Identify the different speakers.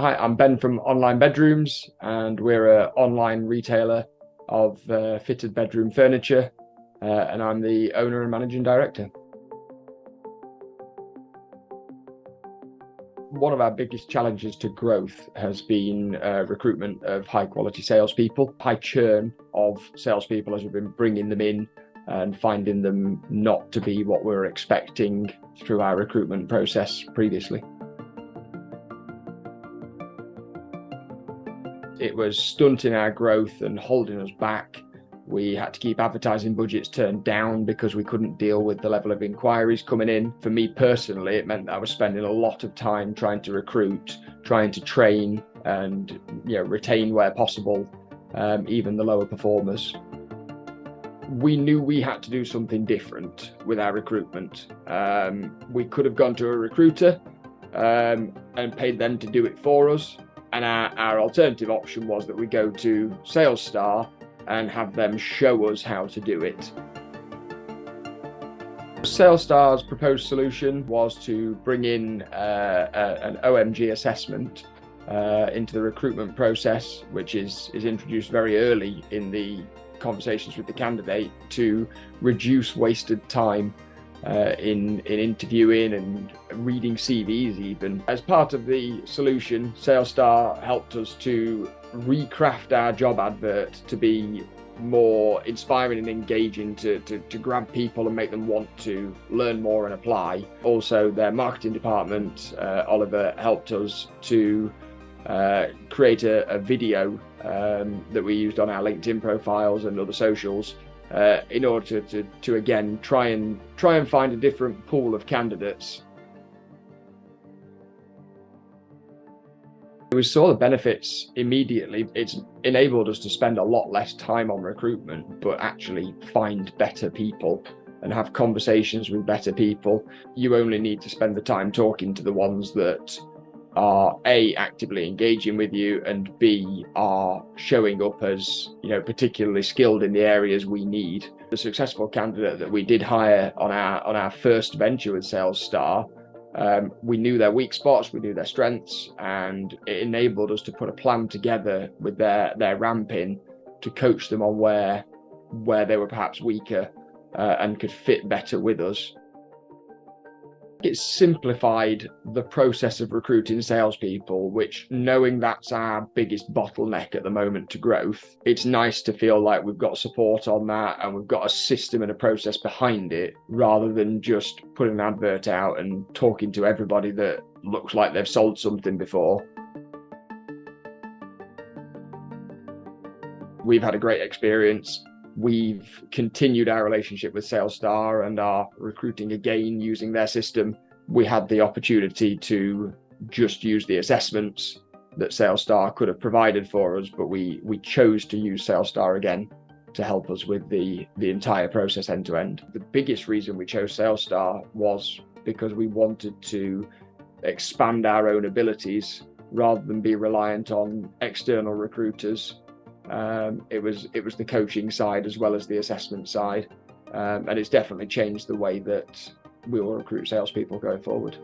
Speaker 1: Hi, I'm Ben from Online Bedrooms, and we're an online retailer of fitted bedroom furniture, and I'm the owner and managing director. One of our biggest challenges to growth has been recruitment of high quality salespeople, high churn of salespeople as we've been bringing them in and finding them not to be what we're expecting through our recruitment process previously. It was stunting our growth and holding us back. We had to keep advertising budgets turned down because we couldn't deal with the level of inquiries coming in. For me personally, it meant that I was spending a lot of time trying to recruit, trying to train and retain where possible, even the lower performers. We knew we had to do something different with our recruitment. We could have gone to a recruiter and paid them to do it for us. And our alternative option was that we go to SalesStar and have them show us how to do it. SalesStar's proposed solution was to bring in an OMG assessment into the recruitment process, which is introduced very early in the conversations with the candidate to reduce wasted time in interviewing and reading CVs even. As part of the solution, SalesStar helped us to recraft our job advert to be more inspiring and engaging to grab people and make them want to learn more and apply. Also, their marketing department, Oliver, helped us to create a video that we used on our LinkedIn profiles and other socials in order to again try and find a different pool of candidates. We saw the benefits immediately. It's enabled us to spend a lot less time on recruitment, but actually find better people and have conversations with better people. You only need to spend the time talking to the ones that are A, actively engaging with you, and B, are showing up as particularly skilled in the areas we need. The successful candidate that we did hire on our first venture with SalesStar, we knew their weak spots, we knew their strengths, and it enabled us to put a plan together with their ramping to coach them on where they were perhaps weaker and could fit better with us. It's simplified the process of recruiting salespeople, which, knowing that's our biggest bottleneck at the moment to growth, it's nice to feel like we've got support on that and we've got a system and a process behind it, rather than just putting an advert out and talking to everybody that looks like they've sold something before. We've had a great experience. We've continued our relationship with SalesStar and are recruiting again using their system. We had the opportunity to just use the assessments that SalesStar could have provided for us, but we chose to use SalesStar again to help us with the entire process end to end. The biggest reason we chose SalesStar was because we wanted to expand our own abilities rather than be reliant on external recruiters. It was the coaching side as well as the assessment side, and it's definitely changed the way that we will recruit salespeople going forward.